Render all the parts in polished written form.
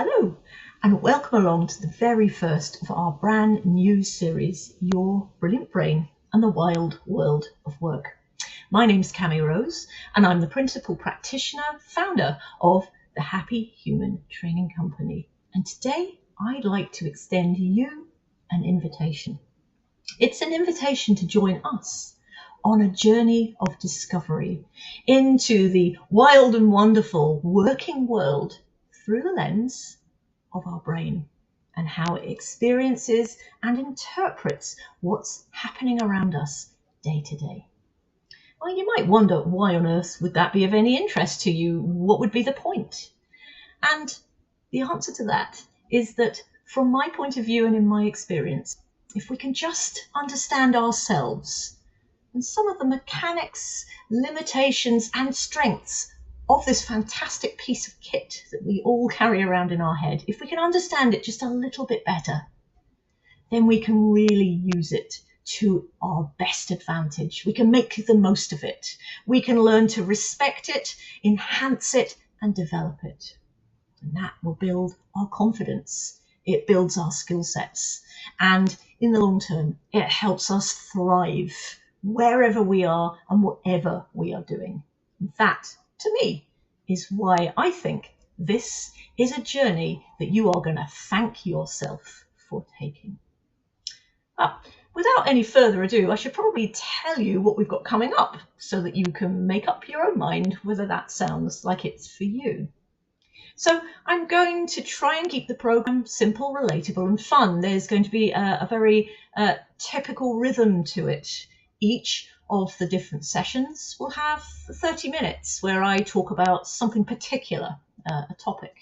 Hello, and welcome along to the very first of our brand new series, Your Brilliant Brain and the Wild World of Work. My name's Cami Rose, and I'm the principal practitioner, founder of the Happy Human Training Company. And today I'd like to extend you an invitation. It's an invitation to join us on a journey of discovery into the wild and wonderful working world through the lens of our brain and how it experiences and interprets what's happening around us day to day. Well, you might wonder, why on earth would that be of any interest to you? What would be the point? And the answer to that is that from my point of view and in my experience, if we can just understand ourselves and some of the mechanics, limitations and strengths of this fantastic piece of kit that we all carry around in our head, if we can understand it just a little bit better, then we can really use it to our best advantage. We can make the most of it. We can learn to respect it, enhance it, and develop it. And that will build our confidence. It builds our skill sets. And in the long term, it helps us thrive wherever we are and whatever we are doing. That, to me, is why I think this is a journey that you are going to thank yourself for taking. Without any further ado, I should probably tell you what we've got coming up so that you can make up your own mind whether that sounds like it's for you. So I'm going to try and keep the program simple, relatable and fun. There's going to be a very typical rhythm to it. Each of the different sessions will have 30 minutes where I talk about something particular, a topic.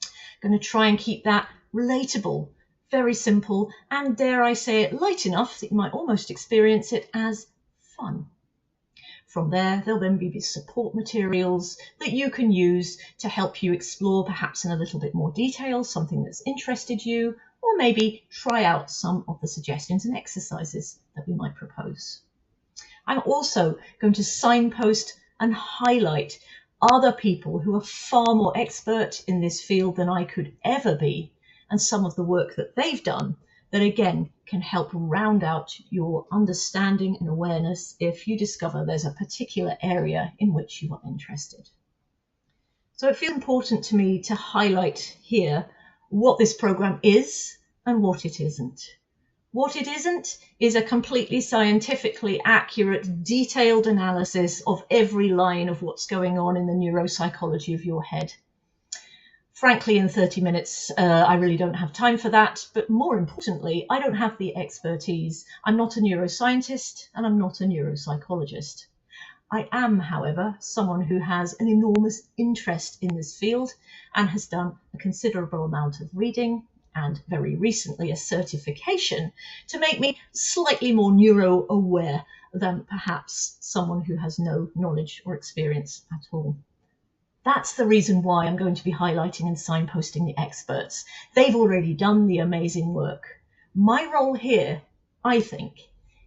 I'm going to try and keep that relatable, very simple, and dare I say it, light enough that you might almost experience it as fun. From there, there'll then be the support materials that you can use to help you explore perhaps in a little bit more detail something that's interested you, or maybe try out some of the suggestions and exercises that we might propose. I'm also going to signpost and highlight other people who are far more expert in this field than I could ever be, and some of the work that they've done that again can help round out your understanding and awareness if you discover there's a particular area in which you are interested. So it feels important to me to highlight here what this program is and what it isn't. What it isn't is a completely scientifically accurate, detailed analysis of every line of what's going on in the neuropsychology of your head. Frankly, in 30 minutes, I really don't have time for that. But more importantly, I don't have the expertise. I'm not a neuroscientist and I'm not a neuropsychologist. I am, however, someone who has an enormous interest in this field and has done a considerable amount of reading and very recently a certification to make me slightly more neuro-aware than perhaps someone who has no knowledge or experience at all. That's the reason why I'm going to be highlighting and signposting the experts. They've already done the amazing work. My role here, I think,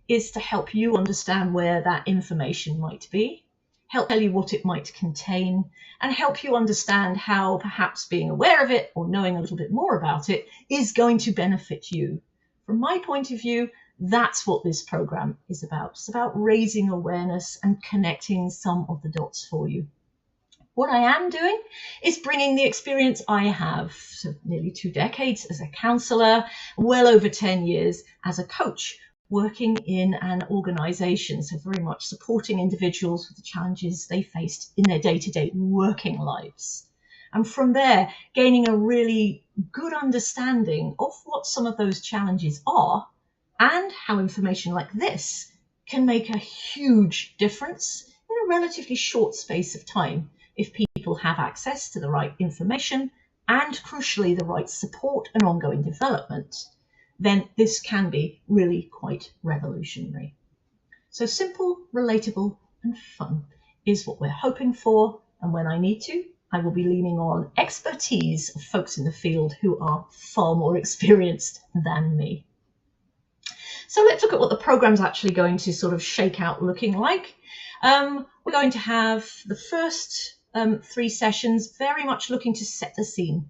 is to help you understand where that information might be, help tell you what it might contain, and help you understand how perhaps being aware of it or knowing a little bit more about it is going to benefit you. From my point of view, that's what this program is about. It's about raising awareness and connecting some of the dots for you. What I am doing is bringing the experience I have, so nearly 2 decades as a counsellor, well over 10 years as a coach, working in an organisation, so very much supporting individuals with the challenges they faced in their day-to-day working lives. And from there, gaining a really good understanding of what some of those challenges are and how information like this can make a huge difference in a relatively short space of time if people have access to the right information and, crucially, the right support and ongoing development. Then this can be really quite revolutionary. So simple, relatable and fun is what we're hoping for, and when I need to, I will be leaning on expertise of folks in the field who are far more experienced than me. So let's look at what the program's actually going to sort of shake out looking like. We're going to have the first 3 sessions very much looking to set the scene.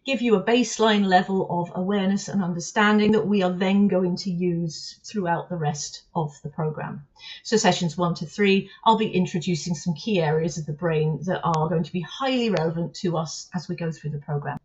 give you a baseline level of awareness and understanding that we are then going to use throughout the rest of the program. So sessions 1 to 3, I'll be introducing some key areas of the brain that are going to be highly relevant to us as we go through the program.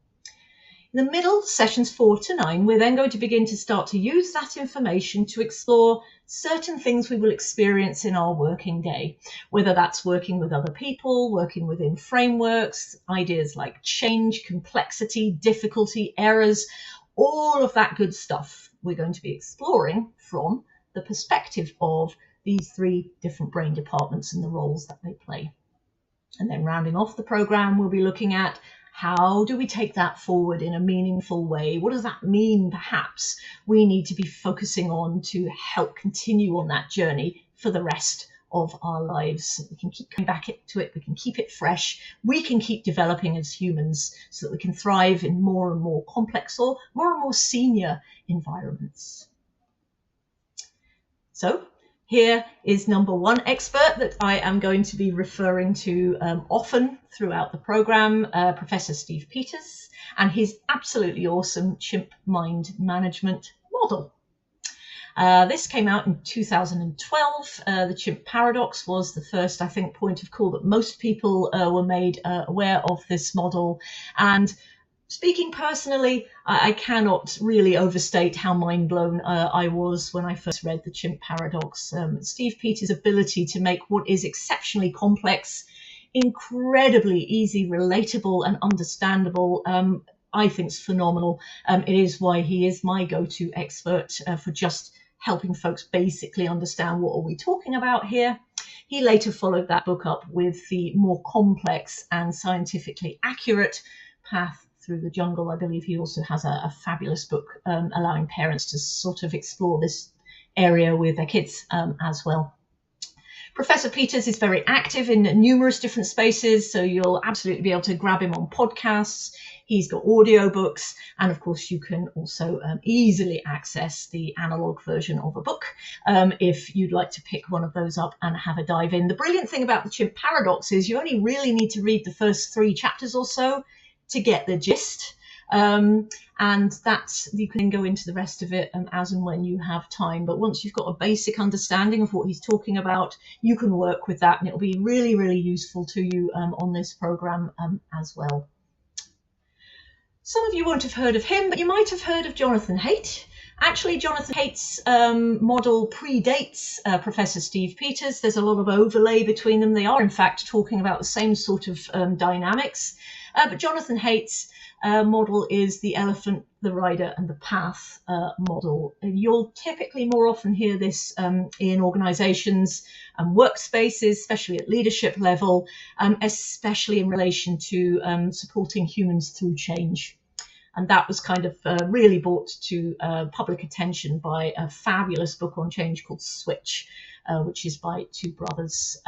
In the middle, sessions 4 to 9, we're then going to begin to start to use that information to explore certain things we will experience in our working day, whether that's working with other people, working within frameworks, ideas like change, complexity, difficulty, errors, all of that good stuff we're going to be exploring from the perspective of these 3 different brain departments and the roles that they play. And then rounding off the program, we'll be looking at how do we take that forward in a meaningful way? What does that mean, perhaps, we need to be focusing on to help continue on that journey for the rest of our lives? We can keep coming back to it, we can keep it fresh, we can keep developing as humans so that we can thrive in more and more complex or more and more senior environments. So here is number 1 expert that I am going to be referring to often throughout the program, Professor Steve Peters, and his absolutely awesome chimp mind management model. This came out in 2012. The chimp paradox was the first, I think, point of call that most people were made aware of this model. And speaking personally, I cannot really overstate how mind blown I was when I first read the chimp paradox. Steve Peters' ability to make what is exceptionally complex, incredibly easy, relatable and understandable, I think is phenomenal. It is why he is my go-to expert for just helping folks basically understand what are we talking about here. He later followed that book up with the more complex and scientifically accurate Path Through the Jungle. I believe he also has a fabulous book allowing parents to sort of explore this area with their kids as well. Professor Peters is very active in numerous different spaces, so you'll absolutely be able to grab him on podcasts. He's got audiobooks, and of course you can also easily access the analog version of a book if you'd like to pick one of those up and have a dive in. The brilliant thing about the chimp paradox is you only really need to read the first 3 chapters or so to get the gist, and that's, you can go into the rest of it as and when you have time. But once you've got a basic understanding of what he's talking about, you can work with that, and it'll be really, really useful to you on this program as well. Some of you won't have heard of him, but you might have heard of Jonathan Haidt. Actually, Jonathan Haidt's model predates Professor Steve Peters. There's a lot of overlay between them. They are, in fact, talking about the same sort of dynamics. But Jonathan Haidt's model is the elephant, the rider, and the path model. And you'll typically more often hear this in organizations and workspaces, especially at leadership level, especially in relation to supporting humans through change. And that was kind of really brought to public attention by a fabulous book on change called Switch, which is by 2 brothers,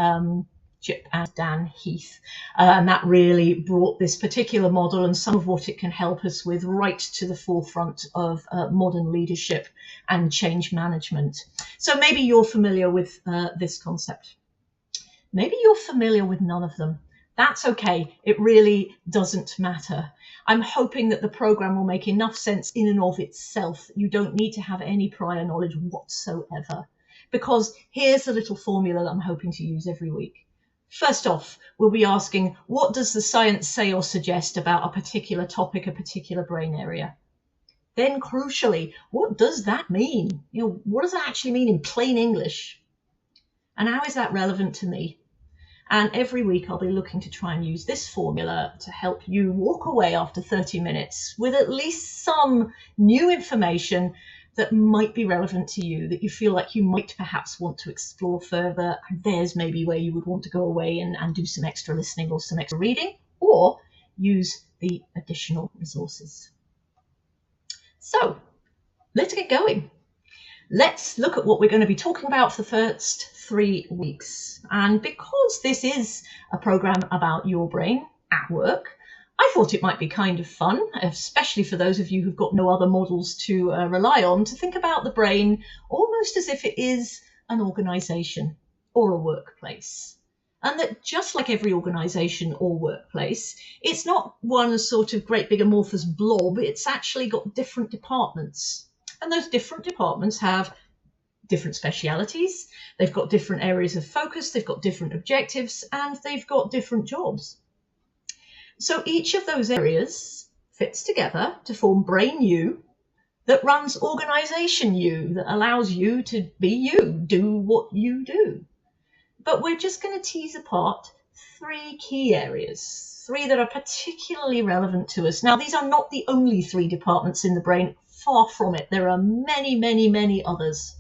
Chip and Dan Heath. And that really brought this particular model and some of what it can help us with right to the forefront of modern leadership and change management. So maybe you're familiar with this concept. Maybe you're familiar with none of them. That's okay. It really doesn't matter. I'm hoping that the program will make enough sense in and of itself that you don't need to have any prior knowledge whatsoever. Because here's a little formula that I'm hoping to use every week. First off, we'll be asking, what does the science say or suggest about a particular topic, a particular brain area? Then crucially, what does that mean? What does that actually mean in plain English? And how is that relevant to me? And every week I'll be looking to try and use this formula to help you walk away after 30 minutes with at least some new information that might be relevant to you, that you feel like you might perhaps want to explore further. And there's maybe where you would want to go away and do some extra listening or some extra reading, or use the additional resources. So let's get going. Let's look at what we're going to be talking about for the first 3 weeks. And because this is a program about your brain at work, I thought it might be kind of fun, especially for those of you who've got no other models to rely on, to think about the brain almost as if it is an organization or a workplace. And that just like every organisation or workplace, it's not one sort of great big amorphous blob, it's actually got different departments. And those different departments have different specialities, they've got different areas of focus, they've got different objectives, and they've got different jobs. So each of those areas fits together to form Brain U, that runs Organisation U, that allows you to be you, do what you do. But we're just going to tease apart 3 key areas, 3 that are particularly relevant to us. Now, these are not the only 3 departments in the brain, far from it. There are many, many, many others.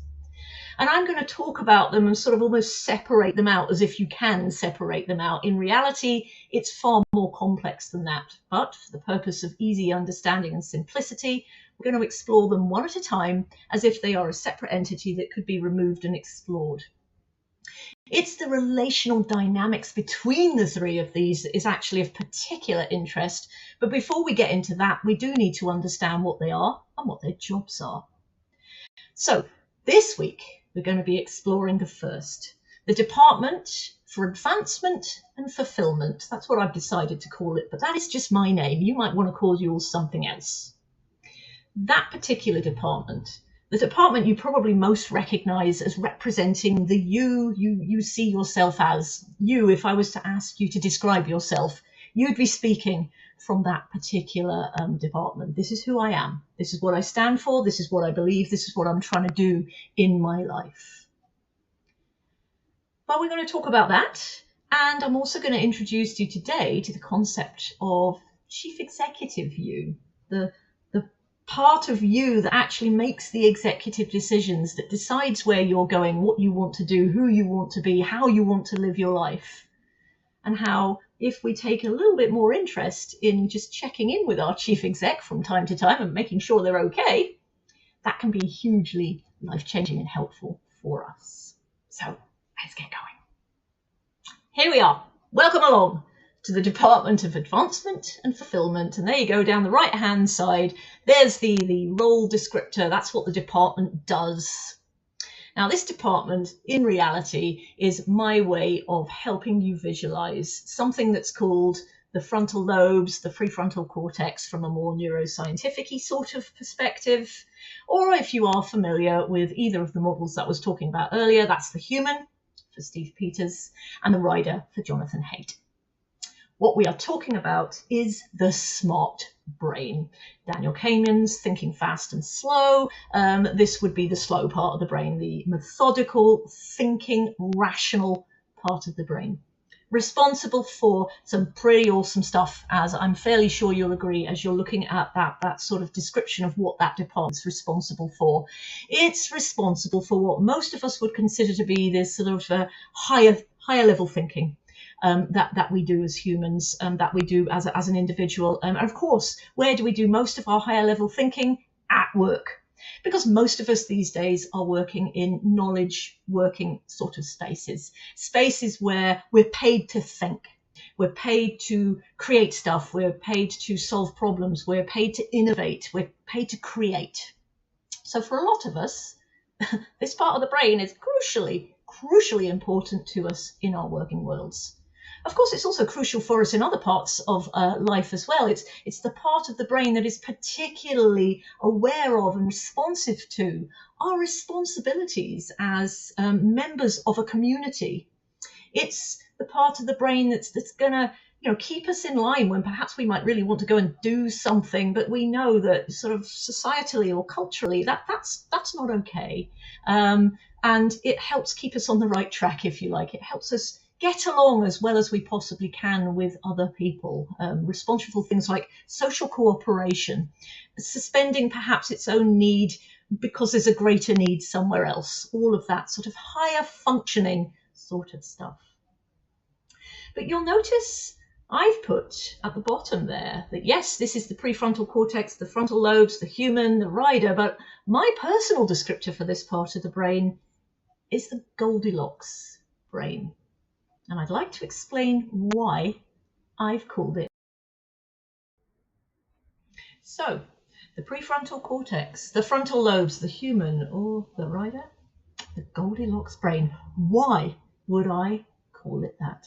And I'm going to talk about them and sort of almost separate them out as if you can separate them out. In reality, it's far more complex than that. But for the purpose of easy understanding and simplicity, we're going to explore them one at a time as if they are a separate entity that could be removed and explored. It's the relational dynamics between the 3 of these that is actually of particular interest. But before we get into that, we do need to understand what they are and what their jobs are. So this week, we're going to be exploring the first, the Department for Advancement and Fulfilment. That's what I've decided to call it, but that is just my name. You might want to call yours something else. That particular department, the department you probably most recognize as representing the you see yourself as. You, if I was to ask you to describe yourself, you'd be speaking from that particular department. This is who I am. This is what I stand for. This is what I believe. This is what I'm trying to do in my life. But we're going to talk about that. And I'm also going to introduce you today to the concept of Chief Executive You, the part of you that actually makes the executive decisions, that decides where you're going, what you want to do, who you want to be, how you want to live your life. And how, if we take a little bit more interest in just checking in with our chief exec from time to time and making sure they're okay, that can be hugely life-changing and helpful for us. So let's get going. Here we are. Welcome along to the Department of Advancement and Fulfilment. And there you go, down the right-hand side, there's the role descriptor. That's what the department does. Now, this department, in reality, is my way of helping you visualize something that's called the frontal lobes, the prefrontal cortex from a more neuroscientific-y sort of perspective. Or if you are familiar with either of the models that I was talking about earlier, that's the human for Steve Peters and the rider for Jonathan Haidt. What we are talking about is the smart brain. Daniel Kahneman's Thinking Fast and Slow. This would be the slow part of the brain, the methodical, thinking, rational part of the brain. Responsible for some pretty awesome stuff, as I'm fairly sure you'll agree as you're looking at that sort of description of what that department's responsible for. It's responsible for what most of us would consider to be this sort of higher level thinking. That we do as humans, that we do as an individual. And of course, where do we do most of our higher level thinking? At work. Because most of us these days are working in knowledge working sort of spaces where we're paid to think. We're paid to create stuff. We're paid to solve problems. We're paid to innovate. We're paid to create. So for a lot of us, this part of the brain is crucially important to us in our working worlds. Of course, it's also crucial for us in other parts of life as well. It's the part of the brain that is particularly aware of and responsive to our responsibilities as members of a community. It's the part of the brain that's going to keep us in line when perhaps we might really want to go and do something, but we know that sort of societally or culturally that's not okay. And it helps keep us on the right track, if you like. It helps us get along as well as we possibly can with other people, responsible for things like social cooperation, suspending perhaps its own need because there's a greater need somewhere else, all of that sort of higher functioning sort of stuff. But you'll notice I've put at the bottom there that yes, this is the prefrontal cortex, the frontal lobes, the human, the rider, but my personal descriptor for this part of the brain is the Goldilocks brain. And I'd like to explain why I've called it. So, the prefrontal cortex, the frontal lobes, the human, or the rider, the Goldilocks brain. Why would I call call it that.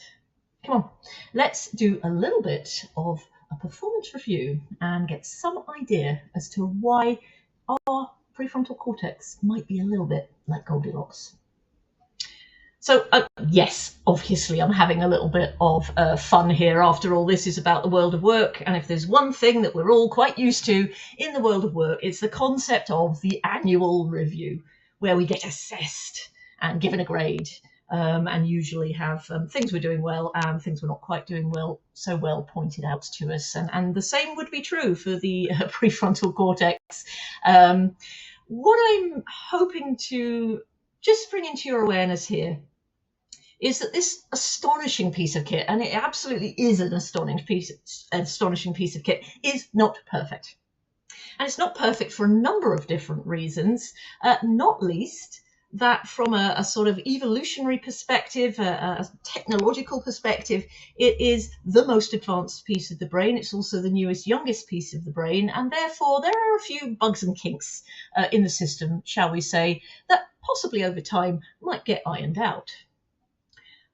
Come on, let's do a little bit of a performance review and get some idea as to why our prefrontal cortex might be a little bit like Goldilocks. So yes, obviously I'm having a little bit of fun here. After all, this is about the world of work, and if there's one thing that we're all quite used to in the world of work, it's the concept of the annual review, where we get assessed and given a grade, and usually have things we're doing well and things we're not quite doing well so well pointed out to us. And the same would be true for the prefrontal cortex. What I'm hoping to just bring into your awareness here is that this astonishing piece of kit, and it absolutely is an astonishing piece of kit, is not perfect. And it's not perfect for a number of different reasons, not least that from a sort of evolutionary perspective, a technological perspective, it is the most advanced piece of the brain. It's also the newest, youngest piece of the brain, and therefore there are a few bugs and kinks in the system, shall we say, that possibly over time might get ironed out.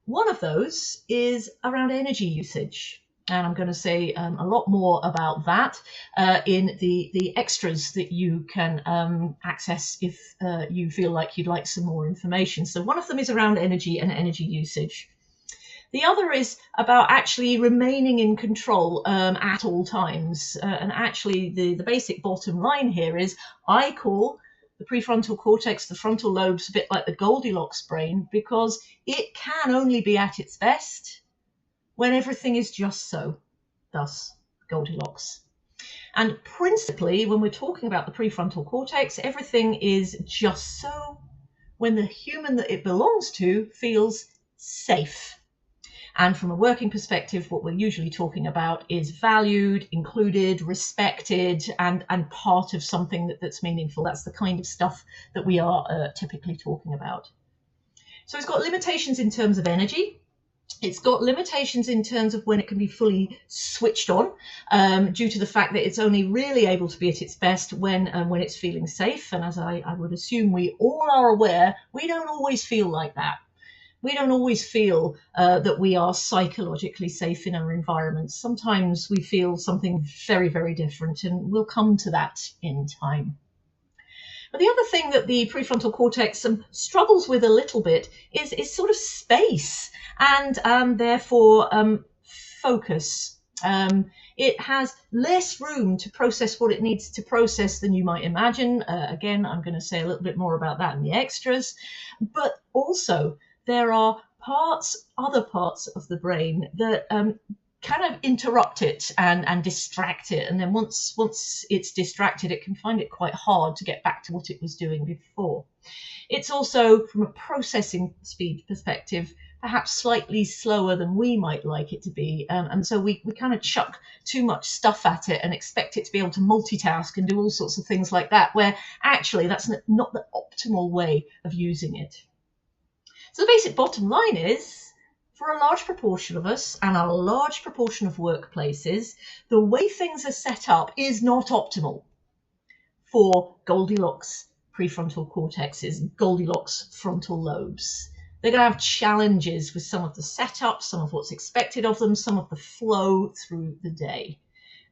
One of those is around energy usage. And I'm going to say a lot more about that in the extras that you can access if you feel like you'd like some more information. So one of them is around energy and energy usage. The other is about actually remaining in control at all times. And actually the basic bottom line here is I call the prefrontal cortex, the frontal lobes, a bit like the Goldilocks brain, because it can only be at its best when everything is just so, thus Goldilocks. And principally, when we're talking about the prefrontal cortex, everything is just so when the human that it belongs to feels safe. And from a working perspective, what we're usually talking about is valued, included, respected, and part of something that's meaningful. That's the kind of stuff that we are typically talking about. So it's got limitations in terms of energy. It's got limitations in terms of when it can be fully switched on, due to the fact that it's only really able to be at its best when it's feeling safe. And as I would assume we all are aware, we don't always feel like that. We don't always feel that we are psychologically safe in our environments. Sometimes we feel something very, very different, and we'll come to that in time. But the other thing that the prefrontal cortex struggles with a little bit is sort of space and therefore focus. It has less room to process what it needs to process than you might imagine. Again, I'm going to say a little bit more about that in the extras. But also, there are other parts of the brain that kind of interrupt it and distract it. And then once it's distracted, it can find it quite hard to get back to what it was doing before. It's also, from a processing speed perspective, perhaps slightly slower than we might like it to be. And so we kind of chuck too much stuff at it and expect it to be able to multitask and do all sorts of things like that, where actually that's not the optimal way of using it. So the basic bottom line is, for a large proportion of us and a large proportion of workplaces, the way things are set up is not optimal for Goldilocks prefrontal cortexes, Goldilocks frontal lobes. They're going to have challenges with some of the setup, some of what's expected of them, some of the flow through the day.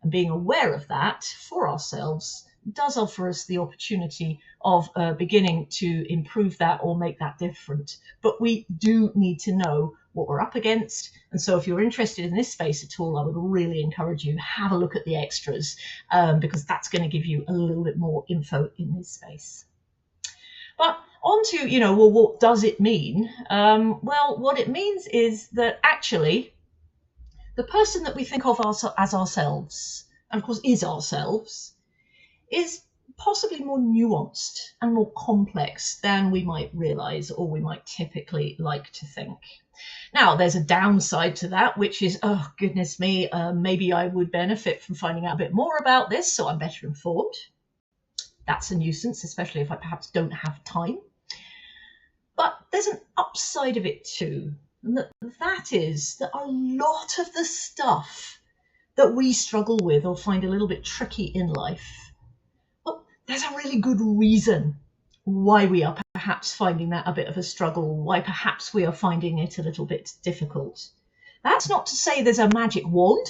And being aware of that for ourselves does offer us the opportunity of beginning to improve that or make that different. But we do need to know what we're up against. And so if you're interested in this space at all, I would really encourage you have a look at the extras, because that's going to give you a little bit more info in this space. But on to, well, what does it mean? Well, what it means is that actually the person that we think of as ourselves, and of course is ourselves, is possibly more nuanced and more complex than we might realize or we might typically like to think. Now, there's a downside to that, which is, oh, goodness me, maybe I would benefit from finding out a bit more about this so I'm better informed. That's a nuisance, especially if I perhaps don't have time. But there's an upside of it too, and that is that a lot of the stuff that we struggle with or find a little bit tricky in life, well, there's a really good reason why we are perhaps finding that a bit of a struggle, why perhaps we are finding it a little bit difficult. That's not to say there's a magic wand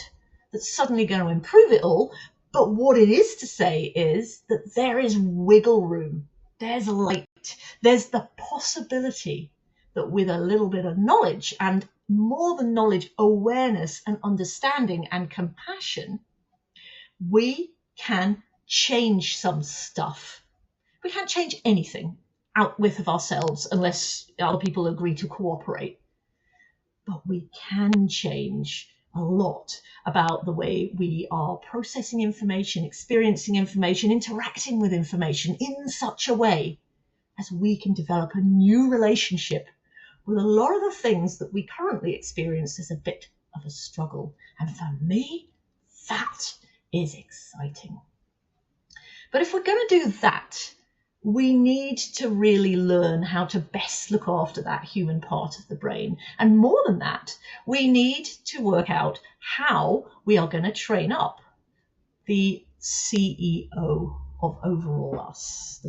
that's suddenly going to improve it all, but what it is to say is that there is wiggle room, there's light, there's the possibility that with a little bit of knowledge, and more than knowledge, awareness and understanding and compassion, we can change some stuff. We can't change anything out with of ourselves unless other people agree to cooperate. But we can change a lot about the way we are processing information, experiencing information, interacting with information in such a way as we can develop a new relationship with a lot of the things that we currently experience as a bit of a struggle. And for me, that is exciting. But if we're going to do that, we need to really learn how to best look after that human part of the brain. And more than that, we need to work out how we are going to train up the CEO of overall us,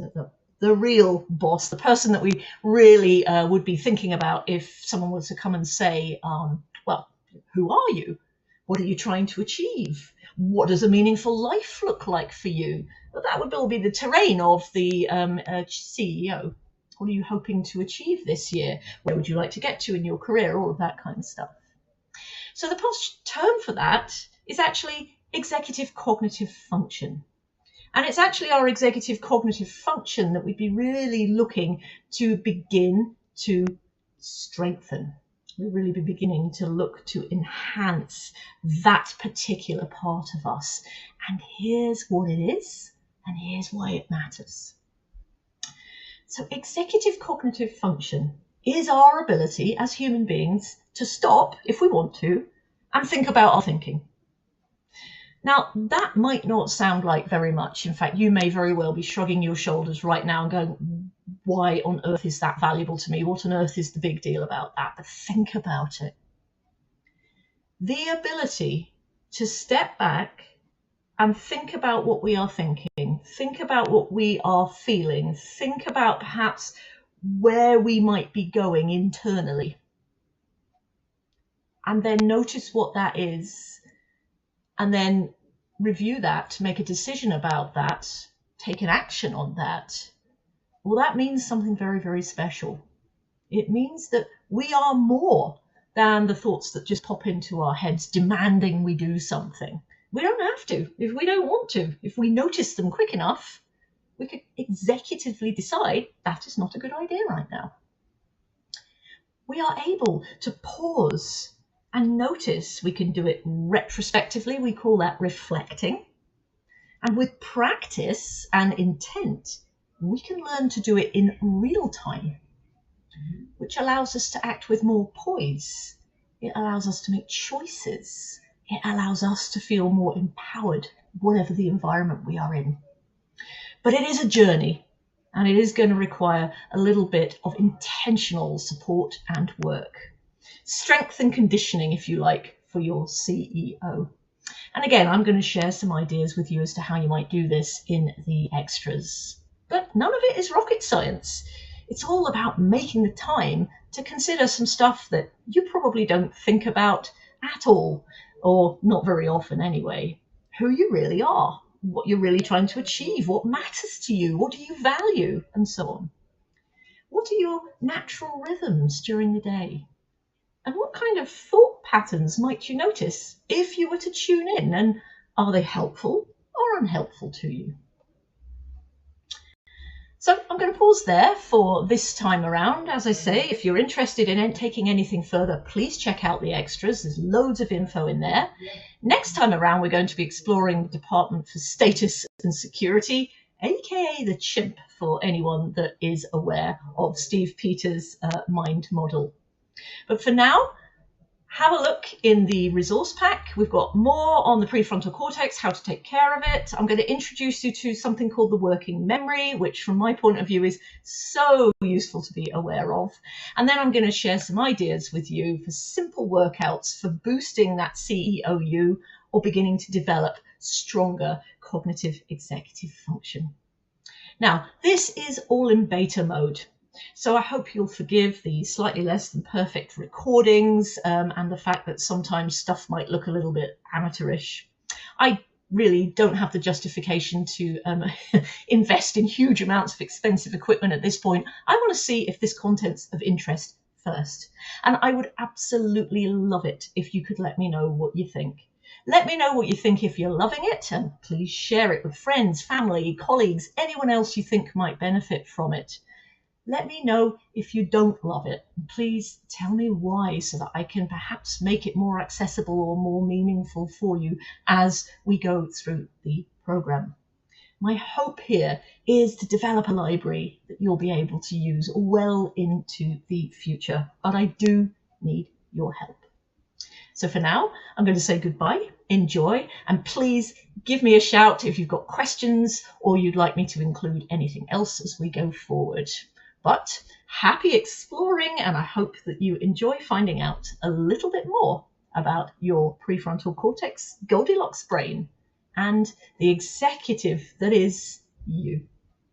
the real boss, the person that we really would be thinking about if someone was to come and say, well, who are you? What are you trying to achieve? What does a meaningful life look like for you? Well, that would all be the terrain of the CEO. What are you hoping to achieve this year? Where would you like to get to in your career? All of that kind of stuff. So the posh term for that is actually executive cognitive function. And it's actually our executive cognitive function that we'd be really looking to begin to strengthen. We'll really be beginning to look to enhance that particular part of us. And here's what it is, and here's why it matters. So executive cognitive function is our ability as human beings to stop, if we want to, and think about our thinking. Now, that might not sound like very much. In fact, you may very well be shrugging your shoulders right now and going, why on earth is that valuable to me? What on earth is the big deal about that? But think about it. The ability to step back and think about what we are thinking, think about what we are feeling, think about perhaps where we might be going internally, and then notice what that is, and then review that, make a decision about that, take an action on that. Well, that means something very, very special. It means that we are more than the thoughts that just pop into our heads demanding we do something. We don't have to if we don't want to. If we notice them quick enough, we could executively decide that is not a good idea right now. We are able to pause and notice. We can do it retrospectively. We call that reflecting. And with practice and intent, we can learn to do it in real time, which allows us to act with more poise. It allows us to make choices. It allows us to feel more empowered, whatever the environment we are in. But it is a journey, and it is going to require a little bit of intentional support and work. Strength and conditioning, if you like, for your CEO. And again, I'm going to share some ideas with you as to how you might do this in the extras. But none of it is rocket science. It's all about making the time to consider some stuff that you probably don't think about at all, or not very often anyway. Who you really are, what you're really trying to achieve, what matters to you, what do you value, and so on. What are your natural rhythms during the day? And what kind of thought patterns might you notice if you were to tune in? And are they helpful or unhelpful to you? So I'm going to pause there for this time around. As I say, if you're interested in taking anything further, please check out the extras. There's loads of info in there. Next time around, we're going to be exploring the Department for Status and Security, aka the chimp, for anyone that is aware of Steve Peters' mind model. But for now, have a look in the resource pack. We've got more on the prefrontal cortex, how to take care of it. I'm going to introduce you to something called the working memory, which from my point of view is so useful to be aware of. And then I'm going to share some ideas with you for simple workouts for boosting that CEOU or beginning to develop stronger cognitive executive function. Now, this is all in beta mode, so I hope you'll forgive the slightly less than perfect recordings and the fact that sometimes stuff might look a little bit amateurish. I really don't have the justification to invest in huge amounts of expensive equipment at this point. I want to see if this content's of interest first, and I would absolutely love it if you could let me know what you think. Let me know what you think if you're loving it, and please share it with friends, family, colleagues, anyone else you think might benefit from it. Let me know if you don't love it. Please tell me why, so that I can perhaps make it more accessible or more meaningful for you as we go through the program. My hope here is to develop a library that you'll be able to use well into the future, but I do need your help. So for now, I'm going to say goodbye, enjoy, and please give me a shout if you've got questions or you'd like me to include anything else as we go forward. But happy exploring, and I hope that you enjoy finding out a little bit more about your prefrontal cortex, Goldilocks brain, and the executive that is you.